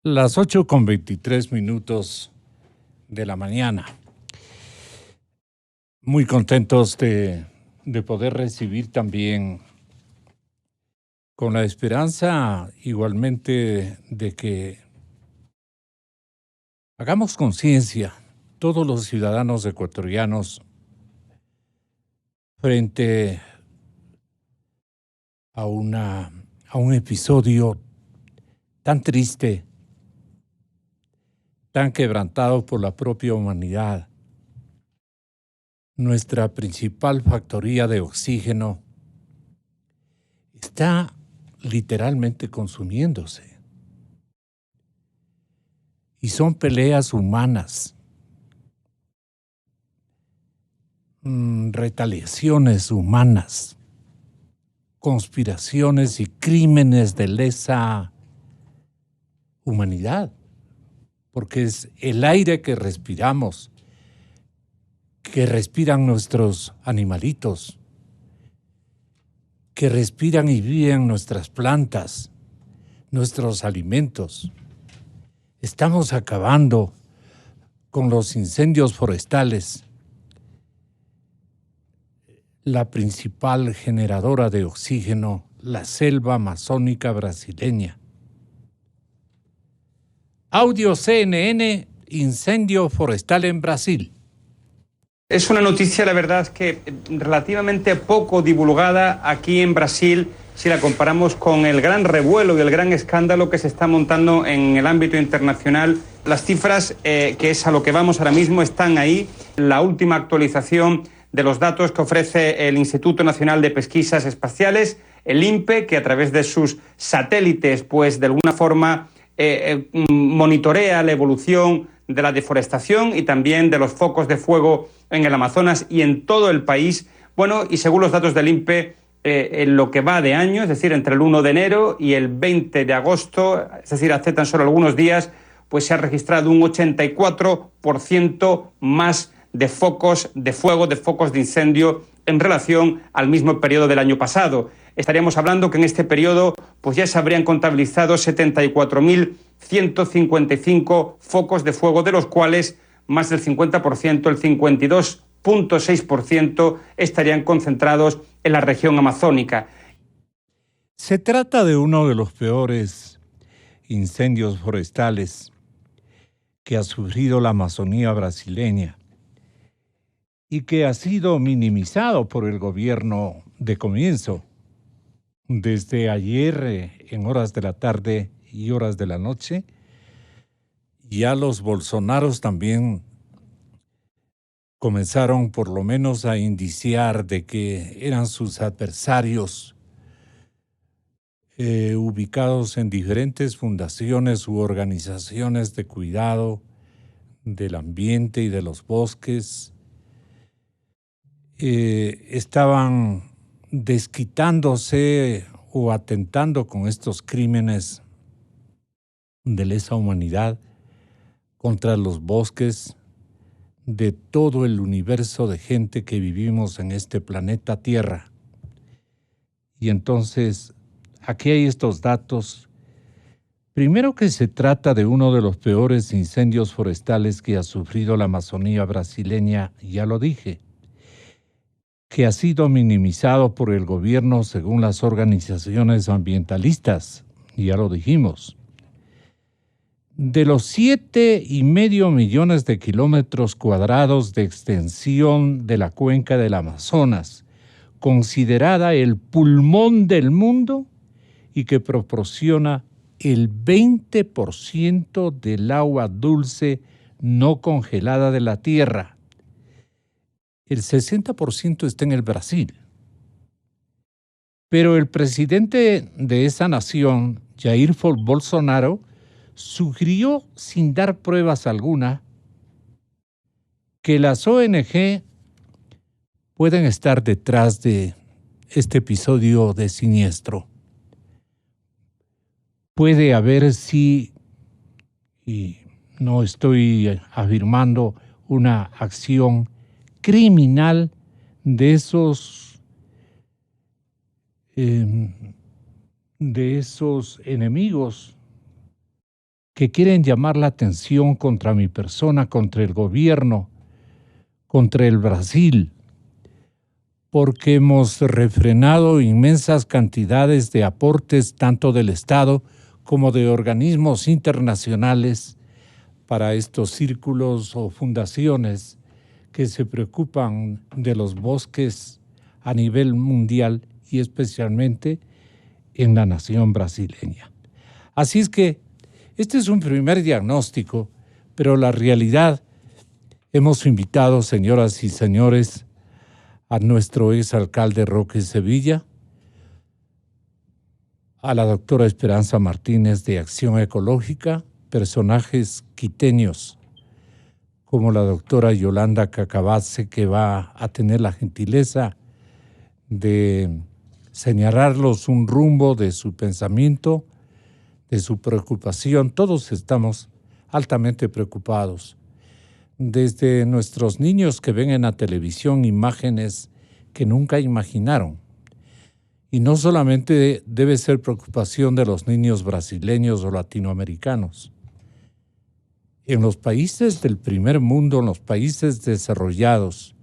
Las 8:23 de la mañana. Muy contentos de poder recibir también, con la esperanza igualmente de que hagamos conciencia, todos los ciudadanos ecuatorianos, frente a un episodio tan triste, tan quebrantado por la propia humanidad. Nuestra principal factoría de oxígeno está literalmente consumiéndose. Y son peleas humanas, retaliaciones humanas, conspiraciones y crímenes de lesa humanidad, porque es el aire que respiramos, que respiran nuestros animalitos, que respiran y viven nuestras plantas, nuestros alimentos. Estamos acabando con los incendios forestales, la principal generadora de oxígeno, la selva amazónica brasileña. Audio CNN, incendio forestal en Brasil. Es una noticia, la verdad, que relativamente poco divulgada aquí en Brasil, si la comparamos con el gran revuelo y el gran escándalo que se está montando en el ámbito internacional. Las cifras, que es a lo que vamos ahora mismo, están ahí. La última actualización de los datos que ofrece el Instituto Nacional de Pesquisas Espaciales, el INPE, que a través de sus satélites, pues de alguna forma monitorea la evolución de la deforestación y también de los focos de fuego en el Amazonas y en todo el país. Bueno, y según los datos del INPE, en lo que va de año, es decir, entre el 1 de enero y el 20 de agosto, es decir, hace tan solo algunos días, pues se ha registrado un 84% más de focos de fuego, de focos de incendio en relación al mismo periodo del año pasado. Estaríamos hablando que en este periodo pues ya se habrían contabilizado 74.155 focos de fuego, de los cuales más del 50%, el 52.6%, estarían concentrados en la región amazónica. Se trata de uno de los peores incendios forestales que ha sufrido la Amazonía brasileña y que ha sido minimizado por el gobierno de comienzo. Desde ayer, en horas de la tarde y horas de la noche, ya los bolsonaros también comenzaron por lo menos a indiciar de que eran sus adversarios, ubicados en diferentes fundaciones u organizaciones de cuidado del ambiente y de los bosques, estaban desquitándose o atentando con estos crímenes de lesa humanidad contra los bosques de todo el universo de gente que vivimos en este planeta Tierra. Y entonces, aquí hay estos datos. Primero, que se trata de uno de los peores incendios forestales que ha sufrido la Amazonía brasileña, ya lo dije, que ha sido minimizado por el gobierno según las organizaciones ambientalistas, ya lo dijimos. De los 7,5 millones de kilómetros cuadrados de extensión de la cuenca del Amazonas, considerada el pulmón del mundo y que proporciona el 20% del agua dulce no congelada de la Tierra, el 60% está en el Brasil. Pero el presidente de esa nación, Jair Bolsonaro, sugirió sin dar pruebas alguna que las ONG pueden estar detrás de este episodio de siniestro. Puede haber, sí, y no estoy afirmando, una acción criminal de esos enemigos que quieren llamar la atención contra mi persona, contra el gobierno, contra el Brasil, porque hemos refrenado inmensas cantidades de aportes tanto del Estado como de organismos internacionales para estos círculos o fundaciones que se preocupan de los bosques a nivel mundial y especialmente en la nación brasileña. Así es que este es un primer diagnóstico, pero la realidad, hemos invitado, señoras y señores, a nuestro exalcalde Roque Sevilla, a la doctora Esperanza Martínez de Acción Ecológica, personajes quiteños como la doctora Yolanda Cacabatze, que va a tener la gentileza de señalarlos un rumbo de su pensamiento, de su preocupación. Todos estamos altamente preocupados. Desde nuestros niños que ven en la televisión imágenes que nunca imaginaron. Y no solamente debe ser preocupación de los niños brasileños o latinoamericanos. En los países del primer mundo, en los países desarrollados,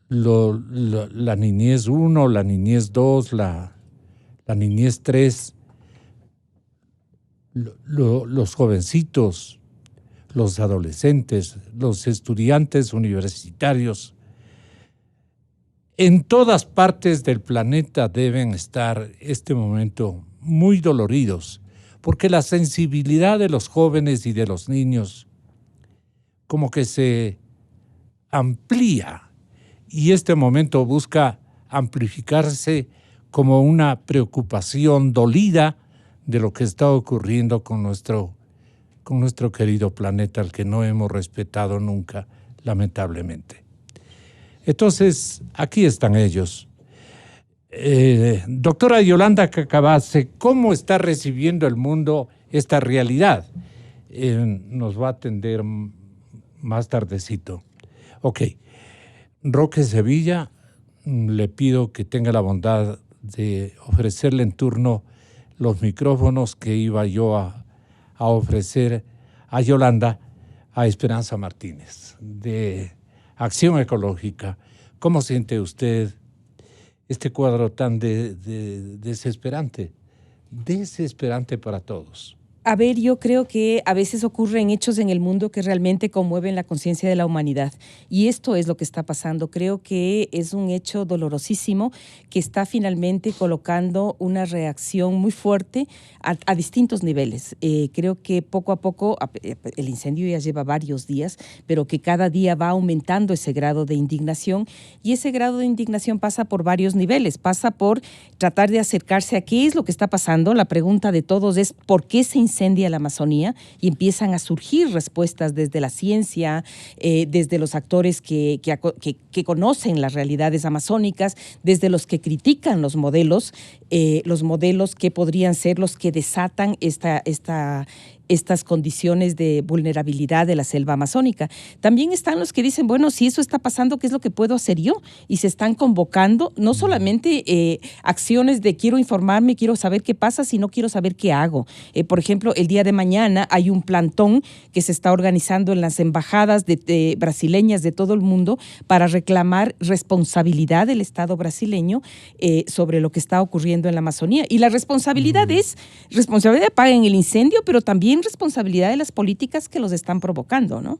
la niñez 1, la niñez 2, la niñez 3, los jovencitos, los adolescentes, los estudiantes universitarios, en todas partes del planeta deben estar este momento muy doloridos, porque la sensibilidad de los jóvenes y de los niños como que se amplía y este momento busca amplificarse como una preocupación dolida de lo que está ocurriendo con nuestro querido planeta, al que no hemos respetado nunca, lamentablemente. Entonces, aquí están ellos. Doctora Yolanda Cacabatze, ¿cómo está recibiendo el mundo esta realidad? Nos va a atender más tardecito. Ok. Roque Sevilla, le pido que tenga la bondad de ofrecerle en turno los micrófonos que iba yo a ofrecer a Yolanda, a Esperanza Martínez, de Acción Ecológica. ¿Cómo siente usted este cuadro tan desesperante para todos? A ver, yo creo que a veces ocurren hechos en el mundo que realmente conmueven la conciencia de la humanidad. Y esto es lo que está pasando. Creo que es un hecho dolorosísimo que está finalmente colocando una reacción muy fuerte a distintos niveles. Creo que poco a poco, el incendio ya lleva varios días, pero que cada día va aumentando ese grado de indignación. Y ese grado de indignación pasa por varios niveles. Pasa por tratar de acercarse a qué es lo que está pasando. La pregunta de todos es ¿por qué se incendia la Amazonía? Y empiezan a surgir respuestas desde la ciencia, desde los actores que conocen las realidades amazónicas, desde los que critican los modelos que podrían ser los que desatan estas condiciones de vulnerabilidad de la selva amazónica. También están los que dicen, bueno, si eso está pasando, ¿qué es lo que puedo hacer yo? Y se están convocando no solamente acciones de quiero informarme, quiero saber qué pasa, sino quiero saber qué hago. Por ejemplo, el día de mañana hay un plantón que se está organizando en las embajadas brasileñas de todo el mundo para reclamar responsabilidad del Estado brasileño sobre lo que está ocurriendo en la Amazonía. Y la responsabilidad es responsabilidad de apagar el incendio, pero también responsabilidad de las políticas que los están provocando, ¿no?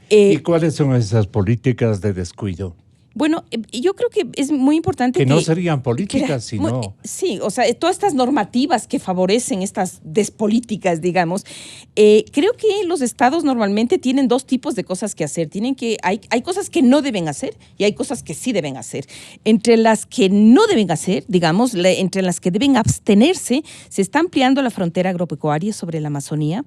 ¿Y cuáles son esas políticas de descuido? Bueno, yo creo que es muy importante que no serían políticas, sino... Sí, o sea, todas estas normativas que favorecen estas despolíticas, digamos, creo que los estados normalmente tienen dos tipos de cosas que hacer. Hay cosas que no deben hacer y hay cosas que sí deben hacer. Entre las que no deben hacer, digamos, entre las que deben abstenerse, se está ampliando la frontera agropecuaria sobre la Amazonía,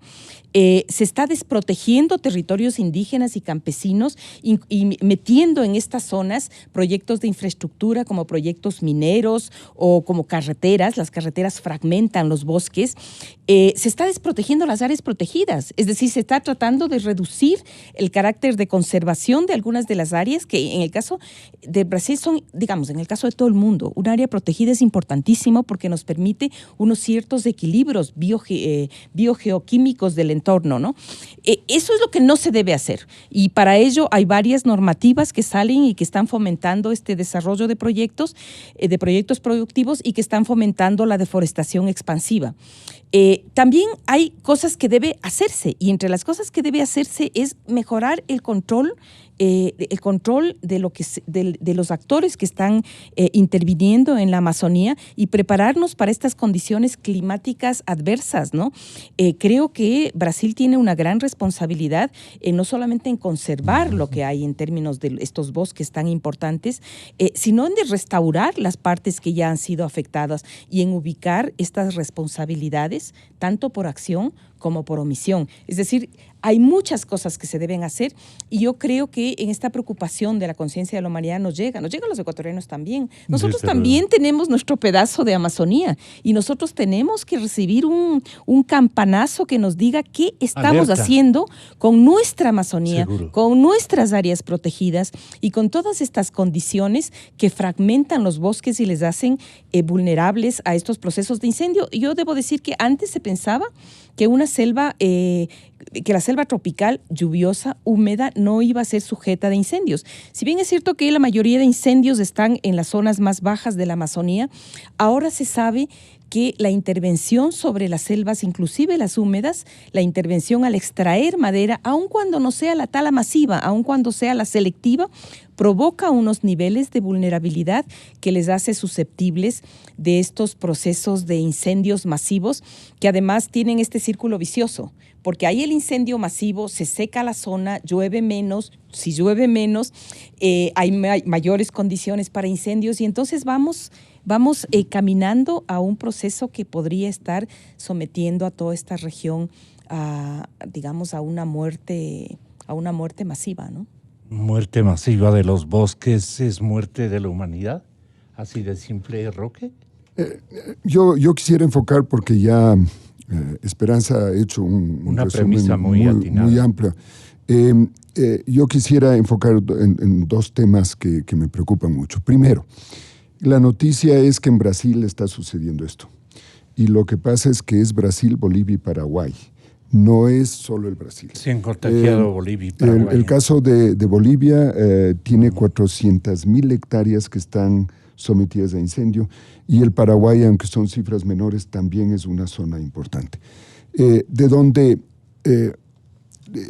se está desprotegiendo territorios indígenas y campesinos y metiendo en estas zonas mencionas, proyectos de infraestructura como proyectos mineros o como carreteras. Las carreteras fragmentan los bosques. Se está desprotegiendo las áreas protegidas, es decir, se está tratando de reducir el carácter de conservación de algunas de las áreas que en el caso de Brasil son, digamos, en el caso de todo el mundo, un área protegida es importantísimo porque nos permite unos ciertos equilibrios biogeoquímicos del entorno, ¿no? Eso es lo que no se debe hacer y para ello hay varias normativas que salen y que están fomentando este desarrollo de proyectos productivos y que están fomentando la deforestación expansiva. También hay cosas que debe hacerse y entre las cosas que debe hacerse es mejorar el control de los actores que están interviniendo en la Amazonía y prepararnos para estas condiciones climáticas adversas, ¿no? Creo que Brasil tiene una gran responsabilidad no solamente en conservar lo que hay en términos de estos bosques tan importantes, sino en de restaurar las partes que ya han sido afectadas y en ubicar estas responsabilidades tanto por acción como por omisión. Es decir, hay muchas cosas que se deben hacer y yo creo que en esta preocupación de la conciencia de la humanidad nos llega a los ecuatorianos también. Nosotros también tenemos nuestro pedazo de Amazonía y nosotros tenemos que recibir un campanazo que nos diga qué estamos haciendo con nuestra Amazonía, Seguro. con nuestras áreas protegidas y con todas estas condiciones que fragmentan los bosques y les hacen vulnerables a estos procesos de incendio. Yo debo decir que antes se pensaba que la selva tropical lluviosa, húmeda, no iba a ser sujeta de incendios. Si bien es cierto que la mayoría de incendios están en las zonas más bajas de la Amazonía, ahora se sabe que la intervención sobre las selvas, inclusive las húmedas, la intervención al extraer madera, aun cuando no sea la tala masiva, aun cuando sea la selectiva, provoca unos niveles de vulnerabilidad que les hace susceptibles de estos procesos de incendios masivos que además tienen este círculo vicioso, porque hay el incendio masivo, se seca la zona, llueve menos, si llueve menos, hay mayores condiciones para incendios y entonces vamos caminando a un proceso que podría estar sometiendo a toda esta región a una muerte masiva, ¿no? ¿Muerte masiva de los bosques es muerte de la humanidad? ¿Así de simple, Roque? Yo quisiera enfocar, porque ya Esperanza ha hecho una resumen premisa muy amplia. Yo quisiera enfocar en dos temas que me preocupan mucho. Primero, la noticia es que en Brasil está sucediendo esto. Y lo que pasa es que es Brasil, Bolivia y Paraguay. No es solo el Brasil. Se han contagiado Bolivia y Paraguay. El caso de Bolivia tiene 400,000 hectáreas que están sometidas a incendio y el Paraguay, aunque son cifras menores, también es una zona importante. De donde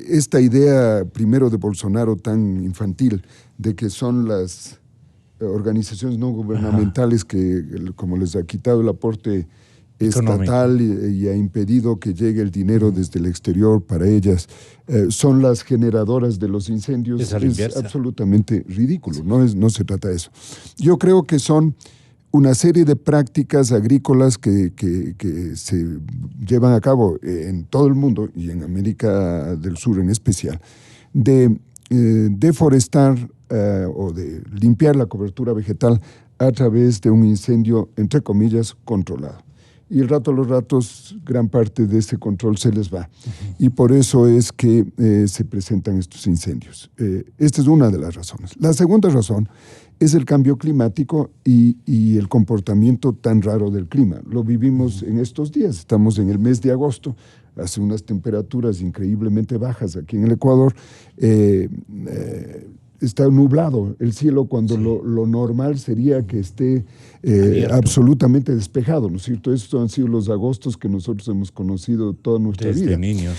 esta idea, primero de Bolsonaro tan infantil, de que son las organizaciones no gubernamentales que, como les ha quitado el aporte estatal y ha impedido que llegue el dinero desde el exterior para ellas, son las generadoras de los incendios, es absolutamente ridículo, no se trata de eso. Yo creo que son una serie de prácticas agrícolas que se llevan a cabo en todo el mundo y en América del Sur en especial, de deforestar o de limpiar la cobertura vegetal a través de un incendio, entre comillas, controlado. Y los ratos, gran parte de ese control se les va. Y por eso es que se presentan estos incendios. Esta es una de las razones. La segunda razón es el cambio climático y el comportamiento tan raro del clima. Lo vivimos en estos días. Estamos en el mes de agosto, hace unas temperaturas increíblemente bajas aquí en el Ecuador. Está nublado el cielo cuando lo normal sería que esté absolutamente despejado, ¿no es cierto? Estos han sido los agostos que nosotros hemos conocido toda nuestra vida. Desde niños.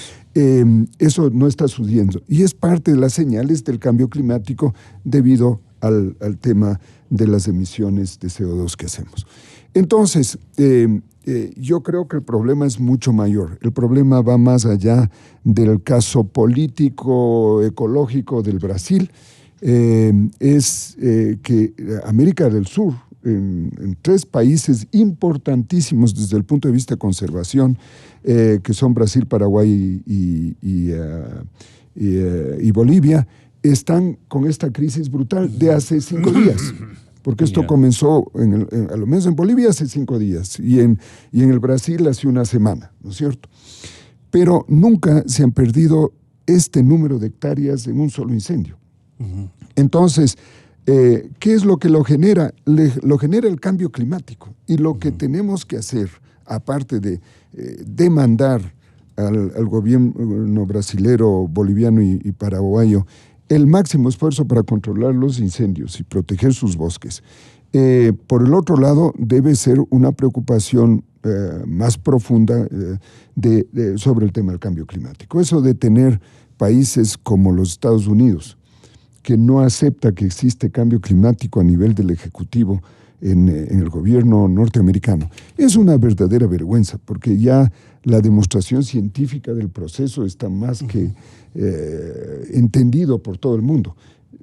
Eso no está sucediendo y es parte de las señales del cambio climático debido al tema de las emisiones de CO2 que hacemos. Entonces, yo creo que el problema es mucho mayor. El problema va más allá del caso político, ecológico del Brasil. Es que América del Sur, en 3 países importantísimos desde el punto de vista de conservación, que son Brasil, Paraguay y Bolivia, están con esta crisis brutal de hace 5 días. Porque esto comenzó, a lo menos en Bolivia, hace 5 días y en el Brasil hace una semana, ¿no es cierto? Pero nunca se han perdido este número de hectáreas en un solo incendio. Entonces, ¿qué es lo que lo genera? Lo genera el cambio climático. Y lo que tenemos que hacer, aparte de demandar al gobierno brasilero, boliviano y paraguayo, el máximo esfuerzo para controlar los incendios y proteger sus bosques. Por el otro lado, debe ser una preocupación más profunda sobre el tema del cambio climático. Eso de tener países como los Estados Unidos, que no acepta que existe cambio climático a nivel del Ejecutivo en el gobierno norteamericano, es una verdadera vergüenza, porque ya la demostración científica del proceso está más que entendido por todo el mundo,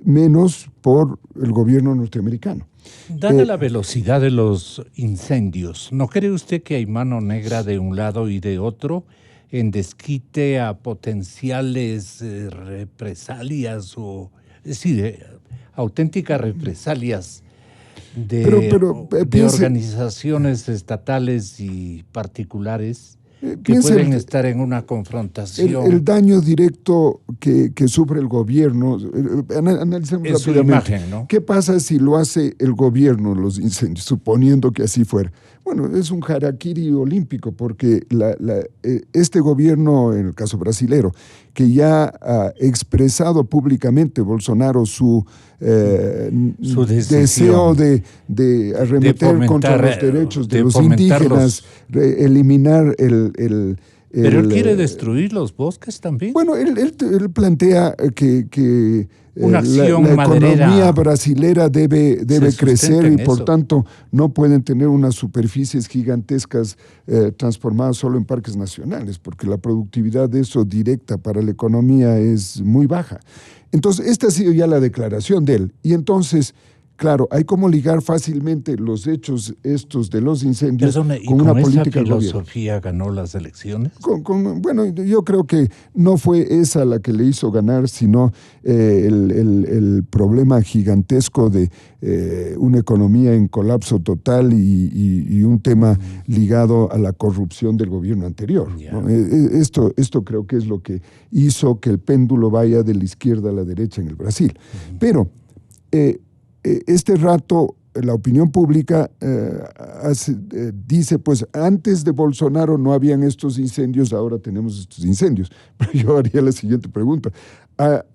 menos por el gobierno norteamericano. Dada la velocidad de los incendios, ¿no cree usted que hay mano negra de un lado y de otro en desquite a potenciales represalias o, es decir, auténticas represalias de organizaciones estatales y particulares que pueden estar en una confrontación? El daño directo que sufre el gobierno, analicemos rápidamente. Su imagen, ¿no? ¿Qué pasa si lo hace el gobierno, los incendios, suponiendo que así fuera? Bueno, es un harakiri olímpico, porque este gobierno, en el caso brasilero, que ya ha expresado públicamente Bolsonaro su deseo de arremeter contra los derechos de los indígenas, eliminar ¿Pero él quiere destruir los bosques también? Bueno, él plantea que una acción la economía brasilera debe crecer y por tanto no pueden tener unas superficies gigantescas transformadas solo en parques nacionales, porque la productividad de eso directa para la economía es muy baja. Entonces, esta ha sido ya la declaración de él. Y entonces, claro, hay como ligar fácilmente los hechos estos de los incendios con una política del gobierno. ¿Esa filosofía ganó las elecciones? Bueno, yo creo que no fue esa la que le hizo ganar, sino el problema gigantesco de una economía en colapso total y un tema ligado a la corrupción del gobierno anterior, ¿no? Esto creo que es lo que hizo que el péndulo vaya de la izquierda a la derecha en el Brasil. Pero este rato la opinión pública dice, pues antes de Bolsonaro no habían estos incendios, ahora tenemos estos incendios. Pero yo haría la siguiente pregunta.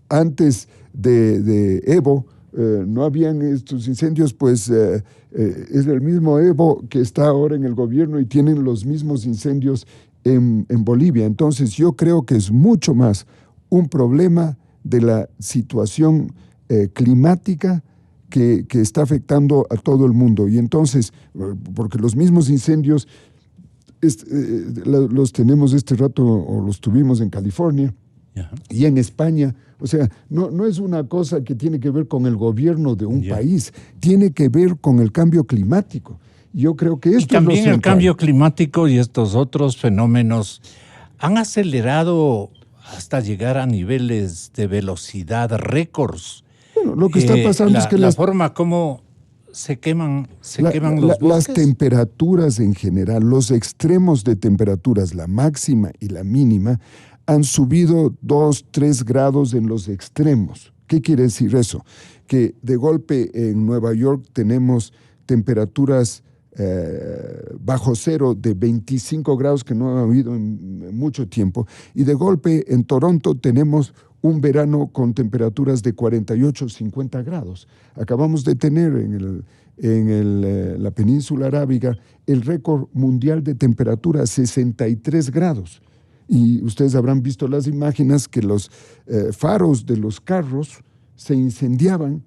Antes de Evo no habían estos incendios, pues es el mismo Evo que está ahora en el gobierno y tienen los mismos incendios en Bolivia. Entonces yo creo que es mucho más un problema de la situación climática que está afectando a todo el mundo. Y entonces, porque los mismos incendios los tenemos este rato, o los tuvimos en California y en España. O sea, no es una cosa que tiene que ver con el gobierno de un país, tiene que ver con el cambio climático. Yo creo que esto y también el cambio climático y estos otros fenómenos han acelerado hasta llegar a niveles de velocidad récords. Bueno, lo que está pasando es que la forma como se queman los bosques. Las temperaturas en general, los extremos de temperaturas, la máxima y la mínima, han subido 2, 3 grados en los extremos. ¿Qué quiere decir eso? Que de golpe en Nueva York tenemos temperaturas bajo cero de 25 grados que no ha habido en mucho tiempo, y de golpe en Toronto tenemos un verano con temperaturas de 48, 50 grados. Acabamos de tener en la península arábiga el récord mundial de temperatura, 63 grados. Y ustedes habrán visto las imágenes que los faros de los carros se incendiaban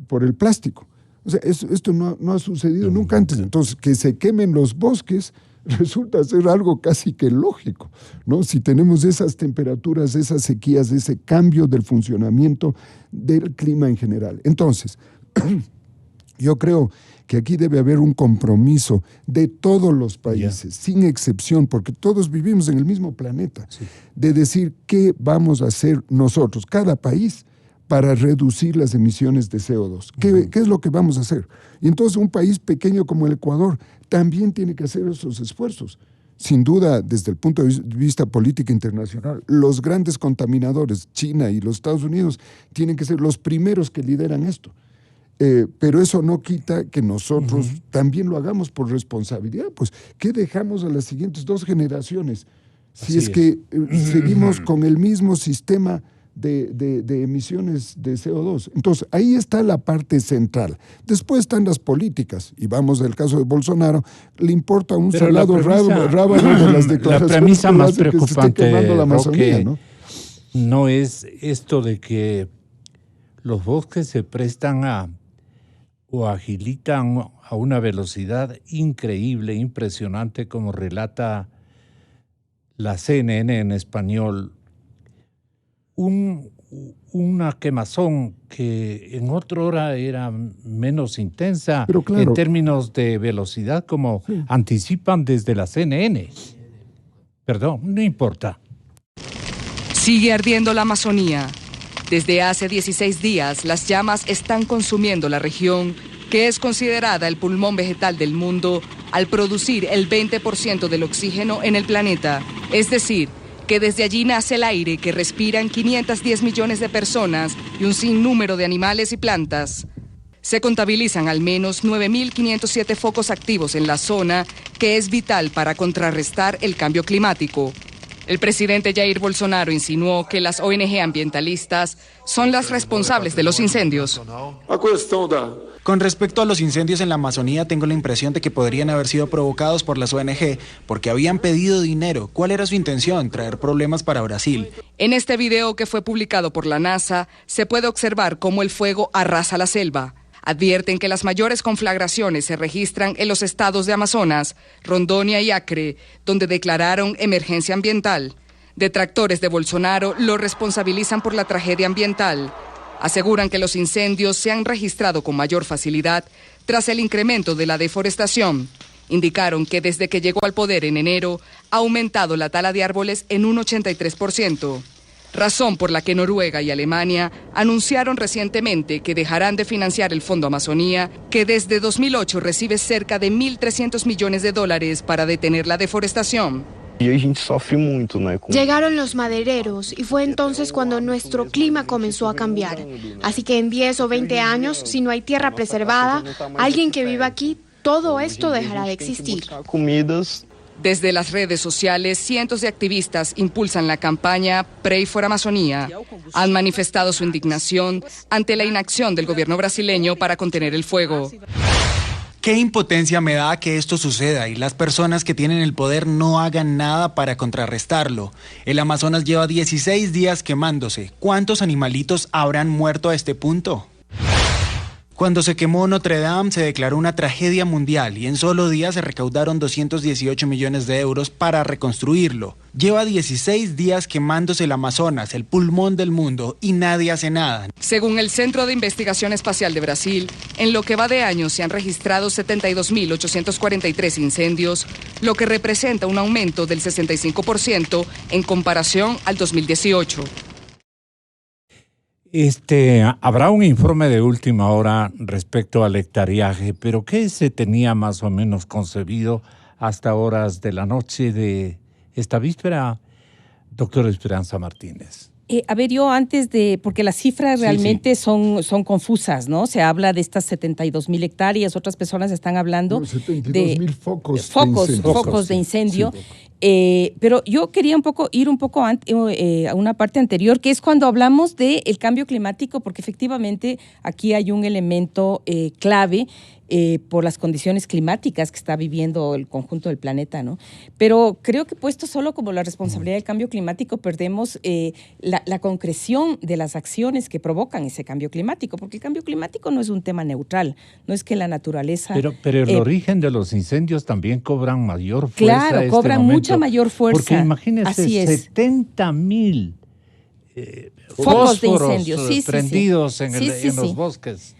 por el plástico. O sea, esto no ha sucedido nunca antes. Entonces, que se quemen los bosques resulta ser algo casi que lógico, ¿no? Si tenemos esas temperaturas, esas sequías, ese cambio del funcionamiento del clima en general. Entonces, yo creo que aquí debe haber un compromiso de todos los países, sin excepción, porque todos vivimos en el mismo planeta, de decir qué vamos a hacer nosotros, cada país, para reducir las emisiones de CO2. ¿Qué es lo que vamos a hacer? Y entonces un país pequeño como el Ecuador también tiene que hacer esos esfuerzos. Sin duda, desde el punto de vista político internacional, los grandes contaminadores, China y los Estados Unidos, tienen que ser los primeros que lideran esto. Pero eso no quita que nosotros también lo hagamos por responsabilidad. Pues, ¿qué dejamos a las siguientes 2 generaciones? Si es que seguimos con el mismo sistema de emisiones de CO2. Entonces, ahí está la parte central. Después están las políticas, y vamos al caso de Bolsonaro, le importa un salado rábano de las declaraciones. La premisa más preocupante, la Amazonía, ¿no es esto de que los bosques se prestan o agilitan a una velocidad increíble, impresionante, como relata la CNN en español? Una quemazón que en otra hora era menos intensa, pero claro, en términos de velocidad, como anticipan desde la CNN. Perdón, no importa. Sigue ardiendo la Amazonía. Desde hace 16 días, las llamas están consumiendo la región, que es considerada el pulmón vegetal del mundo, al producir el 20% del oxígeno en el planeta. Es decir, que desde allí nace el aire que respiran 510 millones de personas y un sinnúmero de animales y plantas. Se contabilizan al menos 9.507 focos activos en la zona, que es vital para contrarrestar el cambio climático. El presidente Jair Bolsonaro insinuó que las ONG ambientalistas son las responsables de los incendios. Con respecto a los incendios en la Amazonía, tengo la impresión de que podrían haber sido provocados por las ONG porque habían pedido dinero. ¿Cuál era su intención? ¿Traer problemas para Brasil? En este video que fue publicado por la NASA, se puede observar cómo el fuego arrasa la selva. Advierten que las mayores conflagraciones se registran en los estados de Amazonas, Rondônia y Acre, donde declararon emergencia ambiental. Detractores de Bolsonaro lo responsabilizan por la tragedia ambiental. Aseguran que los incendios se han registrado con mayor facilidad tras el incremento de la deforestación. Indicaron que desde que llegó al poder en enero ha aumentado la tala de árboles en un 83%. Razón por la que Noruega y Alemania anunciaron recientemente que dejarán de financiar el Fondo Amazonía, que desde 2008 recibe cerca de $1.300 millones para detener la deforestación. Llegaron los madereros y fue entonces cuando nuestro clima comenzó a cambiar. Así que en 10 o 20 años, si no hay tierra preservada, alguien que viva aquí, todo esto dejará de existir. Desde las redes sociales, cientos de activistas impulsan la campaña Pray for Amazonía. Han manifestado su indignación ante la inacción del gobierno brasileño para contener el fuego. Qué impotencia me da que esto suceda y las personas que tienen el poder no hagan nada para contrarrestarlo. El Amazonas lleva 16 días quemándose. ¿Cuántos animalitos habrán muerto a este punto? Cuando se quemó Notre Dame se declaró una tragedia mundial y en solo días se recaudaron 218 millones de euros para reconstruirlo. Lleva 16 días quemándose el Amazonas, el pulmón del mundo, y nadie hace nada. Según el Centro de Investigación Espacial de Brasil, en lo que va de año se han registrado 72.843 incendios, lo que representa un aumento del 65% en comparación al 2018. Habrá un informe de última hora respecto al hectareaje, pero ¿qué se tenía más o menos concebido hasta horas de la noche de esta víspera, doctora Esperanza Martínez? Yo porque las cifras realmente son confusas, ¿no? Se habla de estas 72,000 hectáreas, otras personas están hablando 72,000 focos de incendio. Pero yo quería ir un poco a una parte anterior, que es cuando hablamos del cambio climático, porque efectivamente aquí hay un elemento clave por las condiciones climáticas que está viviendo el conjunto del planeta, ¿no? Pero creo que puesto solo como la responsabilidad del cambio climático, perdemos la concreción de las acciones que provocan ese cambio climático, porque el cambio climático no es un tema neutral, no es que la naturaleza... Pero el origen de los incendios también cobran mayor fuerza. Claro, cobran mucha mayor fuerza. Porque imagínense 70,000 focos de incendios prendidos en los bosques.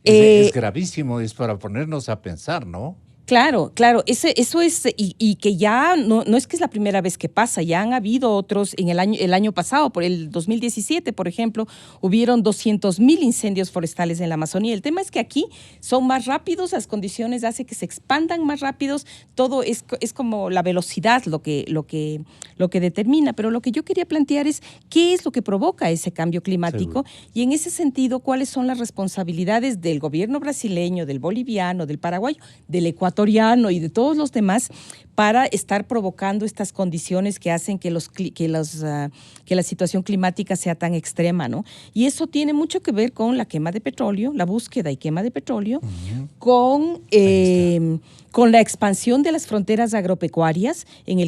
Es gravísimo, es para ponernos a pensar, ¿no? Claro, eso es, y que ya no es que es la primera vez que pasa, ya han habido otros, el año pasado, por el 2017, por ejemplo, hubieron 200,000 incendios forestales en la Amazonía. El tema es que aquí son más rápidos, las condiciones hacen que se expandan más rápidos, todo es como la velocidad lo que determina, pero lo que yo quería plantear es qué es lo que provoca ese cambio climático. Seguro. Y en ese sentido, cuáles son las responsabilidades del gobierno brasileño, del boliviano, del paraguayo, del ecuatoriano y de todos los demás para estar provocando estas condiciones que hacen que la situación climática sea tan extrema, ¿no? Y eso tiene mucho que ver con la quema de petróleo, la búsqueda y quema de petróleo, con la expansión de las fronteras agropecuarias, en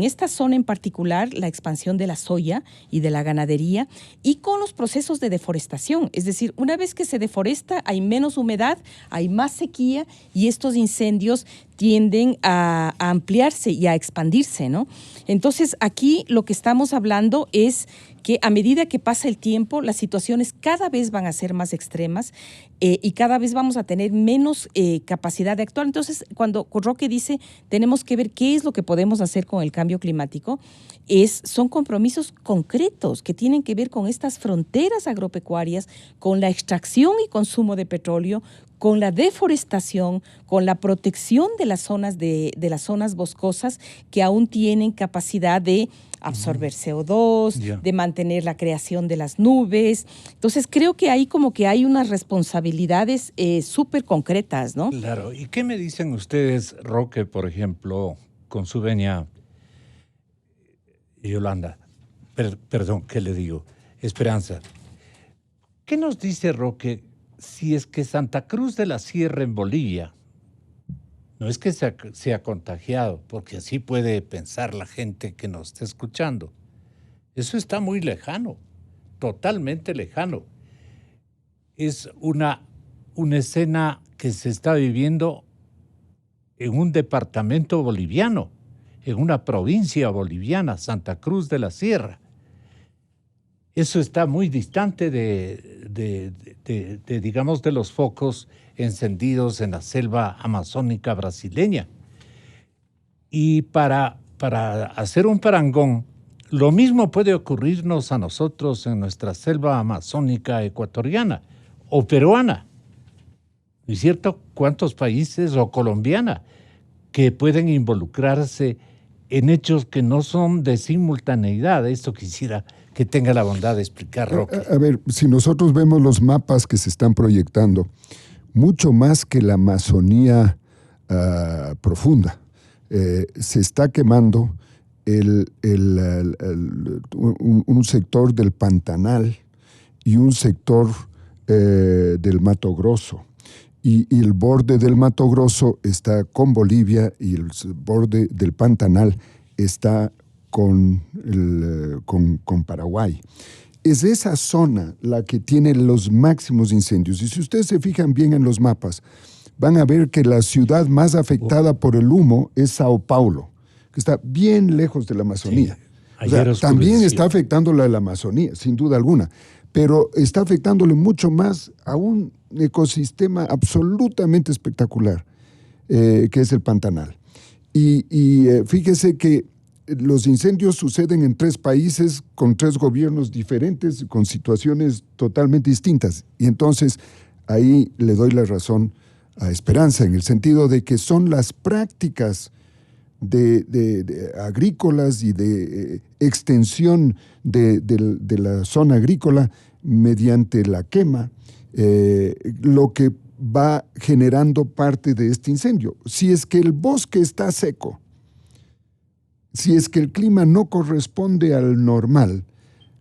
esta zona en particular, la expansión de la soya y de la ganadería, y con los procesos de deforestación. Es decir, una vez que se deforesta, hay menos humedad, hay más sequía, y estos incendios tienden a ampliarse y a expandirse, ¿no? Entonces, aquí lo que estamos hablando es que a medida que pasa el tiempo, las situaciones cada vez van a ser más extremas y cada vez vamos a tener menos capacidad de actuar. Entonces, cuando Roque dice, tenemos que ver qué es lo que podemos hacer con el cambio climático, son compromisos concretos que tienen que ver con estas fronteras agropecuarias, con la extracción y consumo de petróleo, con la deforestación, con la protección de las zonas las zonas boscosas que aún tienen capacidad de absorber CO2, de mantener la creación de las nubes. Entonces creo que ahí como que hay unas responsabilidades súper concretas, ¿no? Claro. ¿Y qué me dicen ustedes, Roque, por ejemplo, con su venia Yolanda? Perdón, ¿qué le digo? Esperanza. ¿Qué nos dice Roque si es que Santa Cruz de la Sierra en Bolivia, no es que se ha contagiado, porque así puede pensar la gente que nos está escuchando? Eso está muy lejano, totalmente lejano. Es una escena que se está viviendo en un departamento boliviano, en una provincia boliviana, Santa Cruz de la Sierra. Eso está muy distante digamos, de los focos encendidos en la selva amazónica brasileña. Y para hacer un parangón, lo mismo puede ocurrirnos a nosotros en nuestra selva amazónica ecuatoriana o peruana. ¿No es cierto? ¿Cuántos países, o colombiana, que pueden involucrarse en hechos que no son de simultaneidad? Esto quisiera que tenga la bondad de explicar, Roque. A ver, si nosotros vemos los mapas que se están proyectando, mucho más que la Amazonía profunda, se está quemando un sector del Pantanal y un sector del Mato Grosso. Y el borde del Mato Grosso está con Bolivia y el borde del Pantanal está con Paraguay. Es esa zona la que tiene los máximos incendios. Y si ustedes se fijan bien en los mapas, van a ver que la ciudad más afectada por el humo es Sao Paulo, que está bien lejos de la Amazonía. Sí, o sea, también está afectando la Amazonía, sin duda alguna, pero está afectándole mucho más a un ecosistema absolutamente espectacular, que es el Pantanal. Y fíjese que los incendios suceden en 3 países con 3 gobiernos diferentes, con situaciones totalmente distintas. Y entonces ahí le doy la razón a Esperanza, en el sentido de que son las prácticas de agrícolas y de extensión de la zona agrícola mediante la quema, lo que va generando parte de este incendio. Si es que el bosque está seco, si es que el clima no corresponde al normal,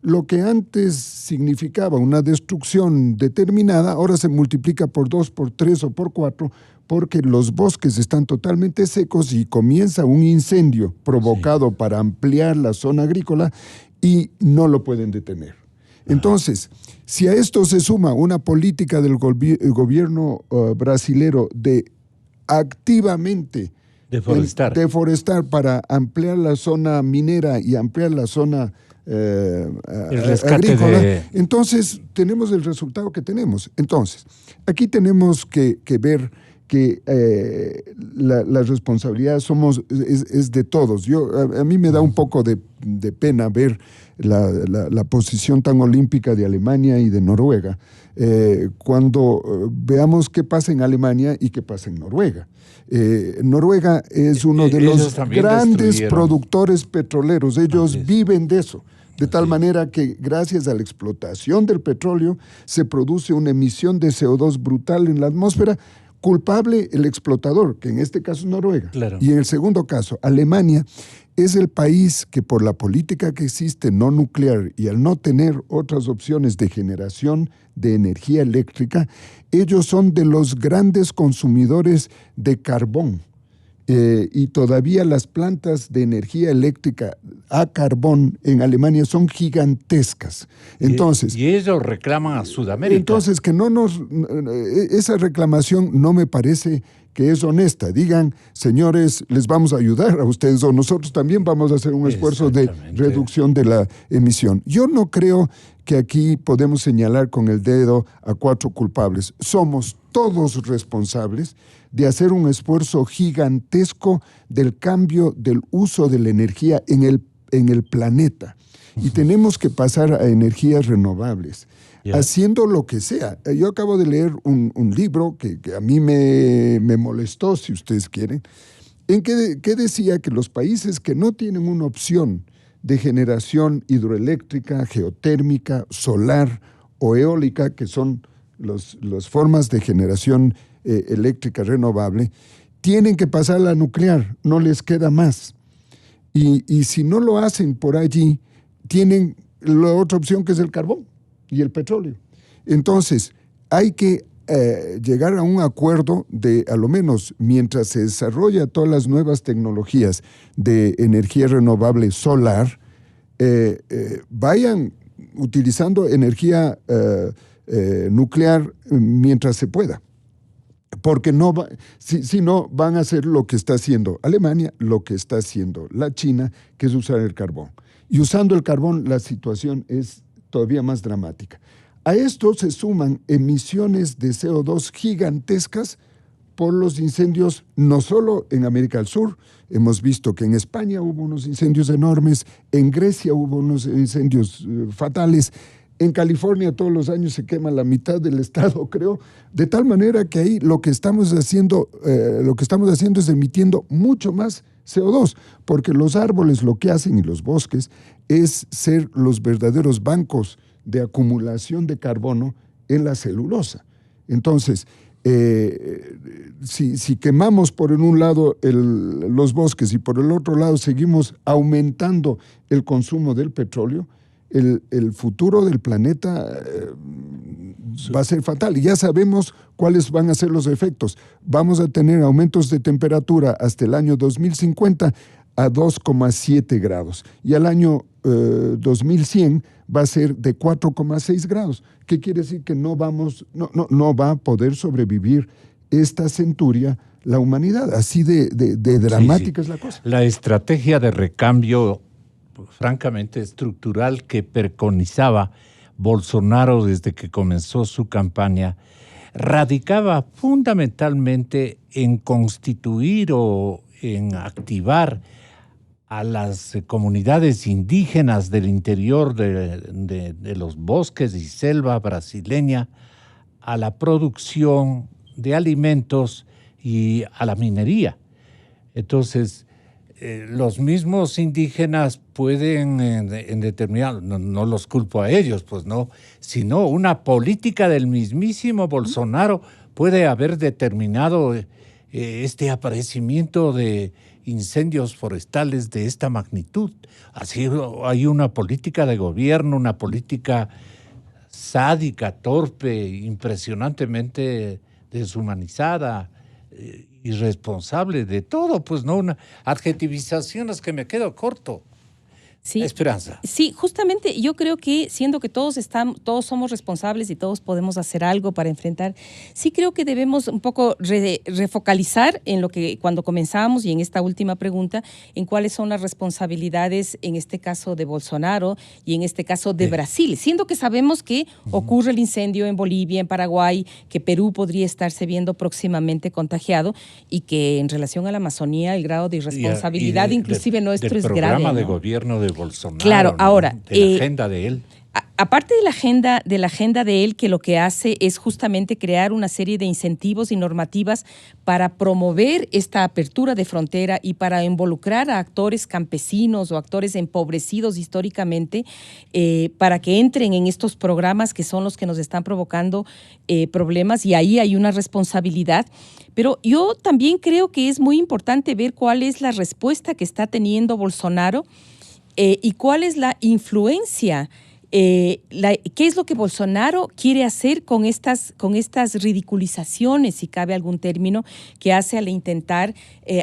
lo que antes significaba una destrucción determinada, ahora se multiplica por 2, por 3 o por 4, porque los bosques están totalmente secos y comienza un incendio provocado para ampliar la zona agrícola y no lo pueden detener. Entonces, si a esto se suma una política del gobierno brasilero de activamente deforestar para ampliar la zona minera y ampliar la zona agrícola, entonces tenemos el resultado que tenemos. Entonces, aquí tenemos que ver que la responsabilidad es de todos. A mí me da un poco de pena ver la posición tan olímpica de Alemania y de Noruega cuando veamos qué pasa en Alemania y qué pasa en Noruega. Noruega es uno de los grandes productores petroleros. Ellos viven de eso. De tal manera que gracias a la explotación del petróleo se produce una emisión de CO2 brutal en la atmósfera, culpable el explotador, que en este caso es Noruega. Claro. Y en el segundo caso, Alemania es el país que por la política que existe no nuclear y al no tener otras opciones de generación de energía eléctrica, ellos son de los grandes consumidores de carbón. Y todavía las plantas de energía eléctrica a carbón en Alemania son gigantescas. Entonces, y ellos reclaman a Sudamérica. Entonces, esa reclamación no me parece que es honesta. Digan, señores, les vamos a ayudar a ustedes o nosotros también vamos a hacer un esfuerzo de reducción de la emisión. Yo no creo que aquí podemos señalar con el dedo a 4 culpables. Somos todos responsables de hacer un esfuerzo gigantesco del cambio del uso de la energía en el planeta. Y tenemos que pasar a energías renovables, haciendo lo que sea. Yo acabo de leer un libro que a mí me molestó, si ustedes quieren, en que decía que los países que no tienen una opción de generación hidroeléctrica, geotérmica, solar o eólica, que son las formas de generación eléctrica renovable, tienen que pasar a la nuclear, no les queda más. Y si no lo hacen por allí, tienen la otra opción que es el carbón y el petróleo. Entonces, hay que llegar a un acuerdo de, a lo menos, mientras se desarrolla todas las nuevas tecnologías de energía renovable solar, vayan utilizando energía nuclear mientras se pueda. Porque si no, van a hacer lo que está haciendo Alemania, lo que está haciendo la China, que es usar el carbón. Y usando el carbón, la situación es todavía más dramática. A esto se suman emisiones de CO2 gigantescas por los incendios, no solo en América del Sur. Hemos visto que en España hubo unos incendios enormes, en Grecia hubo unos incendios fatales. En California todos los años se quema la mitad del estado, creo, de tal manera que ahí lo que estamos haciendo es emitiendo mucho más CO2, porque los árboles lo que hacen y los bosques es ser los verdaderos bancos de acumulación de carbono en la celulosa. Entonces, si quemamos por un lado los bosques y por el otro lado seguimos aumentando el consumo del petróleo, el futuro del planeta va a ser fatal. Y ya sabemos cuáles van a ser los efectos. Vamos a tener aumentos de temperatura hasta el año 2050 a 2,7 grados. Y al año 2100 va a ser de 4,6 grados. ¿Qué quiere decir? Que no va a poder sobrevivir esta centuria la humanidad. Así de dramática es la cosa. La estrategia de recambio francamente estructural que preconizaba Bolsonaro desde que comenzó su campaña radicaba fundamentalmente en constituir o en activar a las comunidades indígenas del interior de los bosques y selva brasileña a la producción de alimentos y a la minería. Entonces, los mismos indígenas pueden en determinado, no los culpo a ellos, pues no, sino una política del mismísimo Bolsonaro puede haber determinado este aparecimiento de incendios forestales de esta magnitud. Así hay una política de gobierno, una política sádica, torpe, impresionantemente deshumanizada, irresponsable de todo, pues no, una adjetivización es que me quedo corto. Sí, Esperanza. Sí, justamente yo creo que siendo que todos somos responsables y todos podemos hacer algo para enfrentar, sí creo que debemos un poco refocalizar en lo que cuando comenzábamos y en esta última pregunta, en cuáles son las responsabilidades en este caso de Bolsonaro y en este caso de Brasil, siendo que sabemos que ocurre el incendio en Bolivia, en Paraguay, que Perú podría estarse viendo próximamente contagiado y que en relación a la Amazonía el grado de irresponsabilidad inclusive nuestro es grave. El programa de gobierno de Bolsonaro, claro, ahora, de la agenda de él. Aparte de la agenda de él, que lo que hace es justamente crear una serie de incentivos y normativas para promover esta apertura de frontera y para involucrar a actores campesinos o actores empobrecidos históricamente para que entren en estos programas que son los que nos están provocando problemas, y ahí hay una responsabilidad. Pero yo también creo que es muy importante ver cuál es la respuesta que está teniendo Bolsonaro y cuál es la influencia. ¿Qué es lo que Bolsonaro quiere hacer con estas ridiculizaciones, si cabe algún término, que hace al intentar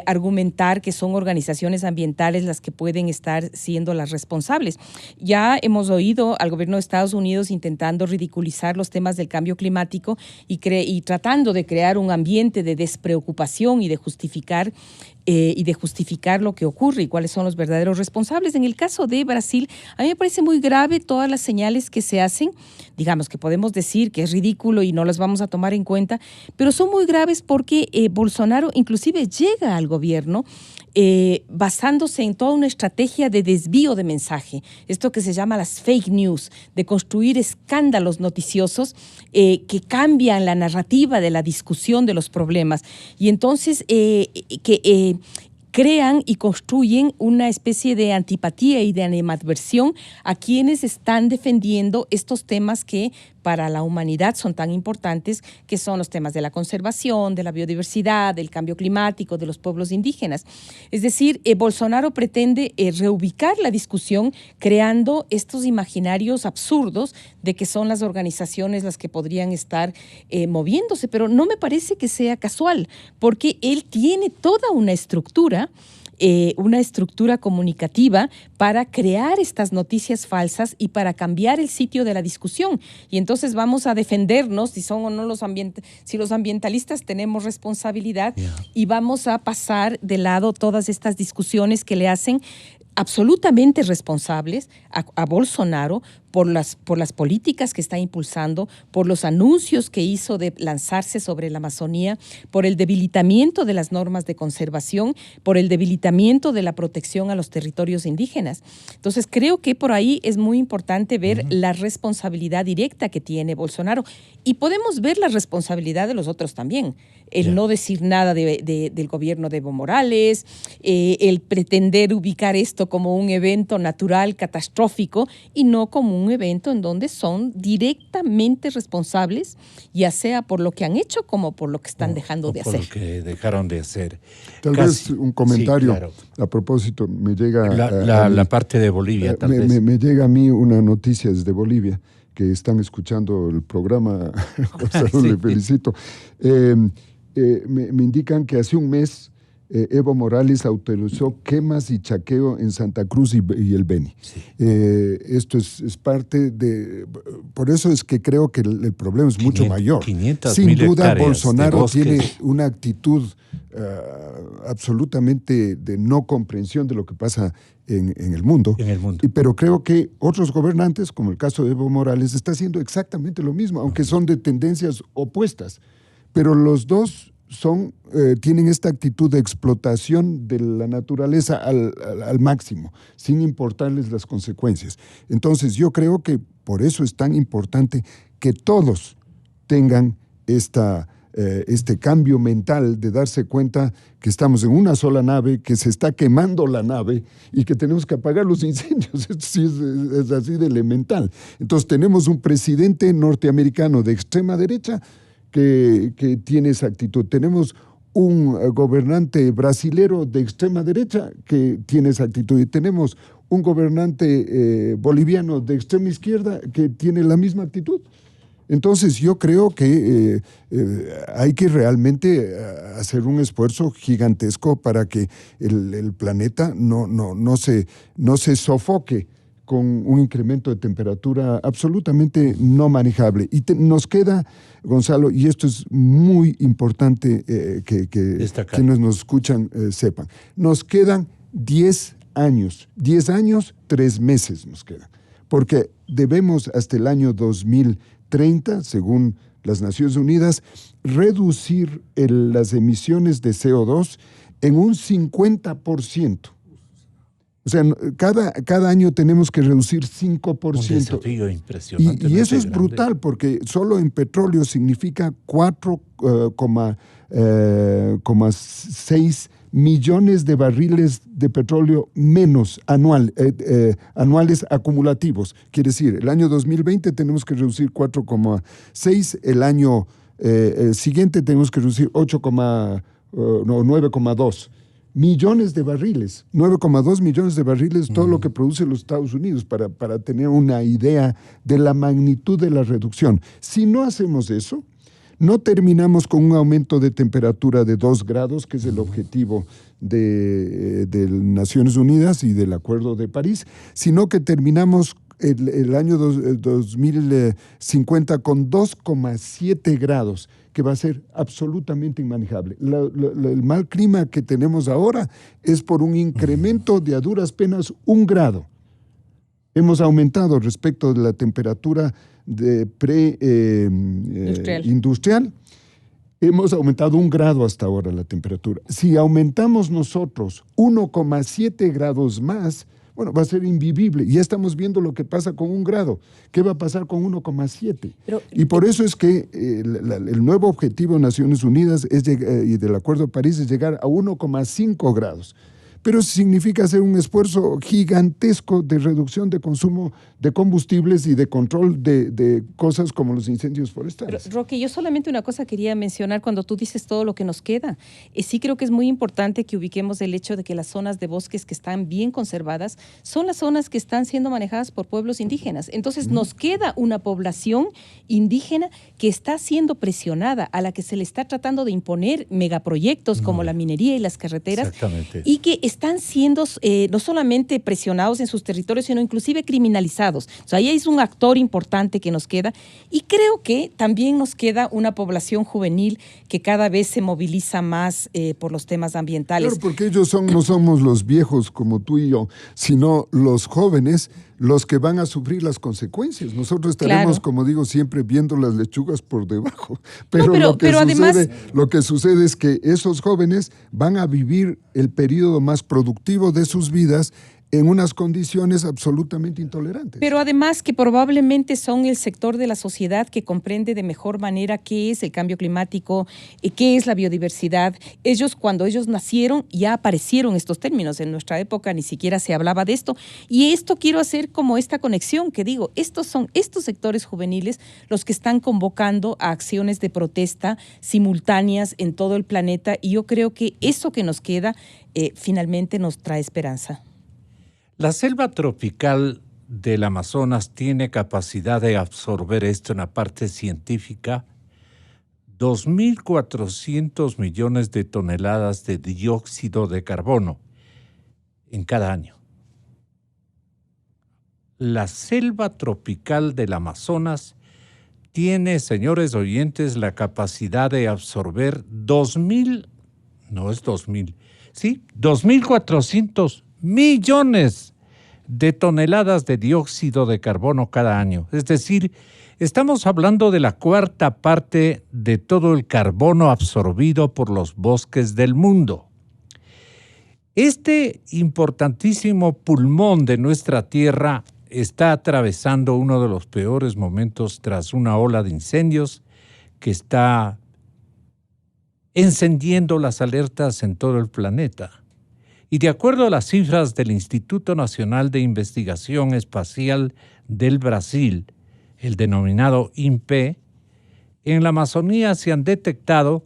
argumentar que son organizaciones ambientales las que pueden estar siendo las responsables? Ya hemos oído al gobierno de Estados Unidos intentando ridiculizar los temas del cambio climático y tratando de crear un ambiente de despreocupación y de justificar lo que ocurre y cuáles son los verdaderos responsables. En el caso de Brasil, a mí me parece muy grave todas las señales que se hacen, digamos que podemos decir que es ridículo y no las vamos a tomar en cuenta, pero son muy graves porque Bolsonaro inclusive llega al gobierno basándose en toda una estrategia de desvío de mensaje, esto que se llama las fake news, de construir escándalos noticiosos que cambian la narrativa de la discusión de los problemas, y entonces crean y construyen una especie de antipatía y de animadversión a quienes están defendiendo estos temas que para la humanidad son tan importantes, que son los temas de la conservación, de la biodiversidad, del cambio climático, de los pueblos indígenas. Es decir, Bolsonaro pretende reubicar la discusión creando estos imaginarios absurdos de que son las organizaciones las que podrían estar moviéndose, pero no me parece que sea casual, porque él tiene toda una estructura comunicativa para crear estas noticias falsas y para cambiar el sitio de la discusión. Y entonces vamos a defendernos si son o no si los ambientalistas tenemos responsabilidad, y vamos a pasar de lado todas estas discusiones que le hacen absolutamente responsables a Bolsonaro por las políticas que está impulsando, por los anuncios que hizo de lanzarse sobre la Amazonía, por el debilitamiento de las normas de conservación, por el debilitamiento de la protección a los territorios indígenas. Entonces, creo que por ahí es muy importante ver la responsabilidad directa que tiene Bolsonaro, y podemos ver la responsabilidad de los otros también. El no decir nada del gobierno de Evo Morales, el pretender ubicar esto como un evento natural catastrófico y no como un evento en donde son directamente responsables, ya sea por lo que han hecho como por lo que están dejando de hacer. Por lo que dejaron de hacer. Tal vez un comentario, sí, claro. A propósito, me llega... La parte de Bolivia, tal vez. Me llega a mí una noticia desde Bolivia, que están escuchando el programa, José, sí. Le felicito. Me indican que hace un mes Evo Morales autorizó quemas y chaqueo en Santa Cruz y el Beni. Sí. Esto es parte de... Por eso es que creo que el problema es mucho mayor. Sin duda, Bolsonaro tiene una actitud absolutamente de no comprensión de lo que pasa en el mundo. Pero creo que otros gobernantes, como el caso de Evo Morales, está haciendo exactamente lo mismo, aunque son de tendencias opuestas. Pero los dos tienen esta actitud de explotación de la naturaleza al máximo, sin importarles las consecuencias. Entonces, yo creo que por eso es tan importante que todos tengan este cambio mental de darse cuenta que estamos en una sola nave, que se está quemando la nave y que tenemos que apagar los incendios. Esto sí es así de elemental. Entonces, tenemos un presidente norteamericano de extrema derecha que tiene esa actitud. Tenemos un gobernante brasilero de extrema derecha que tiene esa actitud. Y tenemos un gobernante boliviano de extrema izquierda que tiene la misma actitud. Entonces yo creo que hay que realmente hacer un esfuerzo gigantesco para que el planeta no se sofoque con un incremento de temperatura absolutamente no manejable. Y nos queda, Gonzalo, y esto es muy importante que quienes nos escuchan sepan, nos quedan 10 años, 3 meses nos quedan, porque debemos hasta el año 2030, según las Naciones Unidas, reducir las emisiones de CO2 en un 50%. O sea, cada año tenemos que reducir 5%. Un desafío impresionante. Y eso es brutal, porque solo en petróleo significa 4,6 millones de barriles de petróleo menos anuales acumulativos. Quiere decir, el año 2020 tenemos que reducir 4,6, el año siguiente tenemos que reducir 9,2 millones de barriles, 9,2 millones de barriles, todo lo que produce los Estados Unidos, para tener una idea de la magnitud de la reducción. Si no hacemos eso, no terminamos con un aumento de temperatura de 2 grados, que es el objetivo de Naciones Unidas y del Acuerdo de París, sino que terminamos el año 2050 con 2,7 grados, que va a ser absolutamente inmanejable. El mal clima que tenemos ahora es por un incremento de a duras penas 1 grado. Hemos aumentado respecto de la temperatura de industrial. Hemos aumentado 1 grado hasta ahora la temperatura. Si aumentamos nosotros 1,7 grados más, bueno, va a ser invivible. Y ya estamos viendo lo que pasa con 1 grado. ¿Qué va a pasar con 1,7? Y por eso es que el nuevo objetivo de Naciones Unidas y del Acuerdo de París es llegar a 1,5 grados. Pero significa hacer un esfuerzo gigantesco de reducción de consumo de combustibles y de control de cosas como los incendios forestales. Pero, Roque, yo solamente una cosa quería mencionar cuando tú dices todo lo que nos queda. Sí creo que es muy importante que ubiquemos el hecho de que las zonas de bosques que están bien conservadas son las zonas que están siendo manejadas por pueblos indígenas. Entonces nos queda una población indígena que está siendo presionada, a la que se le está tratando de imponer megaproyectos como la minería y las carreteras. Exactamente. Y que están siendo no solamente presionados en sus territorios, sino inclusive criminalizados. O sea, ahí es un actor importante que nos queda. Y creo que también nos queda una población juvenil que cada vez se moviliza más por los temas ambientales. Claro, porque ellos no somos los viejos como tú y yo, sino los jóvenes los que van a sufrir las consecuencias. Nosotros estaremos, como digo siempre, viendo las lechugas por debajo. Pero además, lo que sucede es que esos jóvenes van a vivir el periodo más productivo de sus vidas en unas condiciones absolutamente intolerantes. Pero además que probablemente son el sector de la sociedad que comprende de mejor manera qué es el cambio climático, qué es la biodiversidad. Cuando ellos nacieron, ya aparecieron estos términos. En nuestra época ni siquiera se hablaba de esto. Y esto quiero hacer como esta conexión que digo, estos son estos sectores juveniles los que están convocando a acciones de protesta simultáneas en todo el planeta. Y yo creo que eso que nos queda finalmente nos trae esperanza. La selva tropical del Amazonas tiene capacidad de absorber esto en la parte científica, 2.400 millones de toneladas de dióxido de carbono en cada año. La selva tropical del Amazonas tiene, señores oyentes, la capacidad de absorber 2.400 millones de toneladas de dióxido de carbono cada año. Es decir, estamos hablando de la 1/4 parte de todo el carbono absorbido por los bosques del mundo. Este importantísimo pulmón de nuestra tierra está atravesando uno de los peores momentos tras una ola de incendios que está encendiendo las alertas en todo el planeta. Y de acuerdo a las cifras del Instituto Nacional de Investigación Espacial del Brasil, el denominado INPE, en la Amazonía se han detectado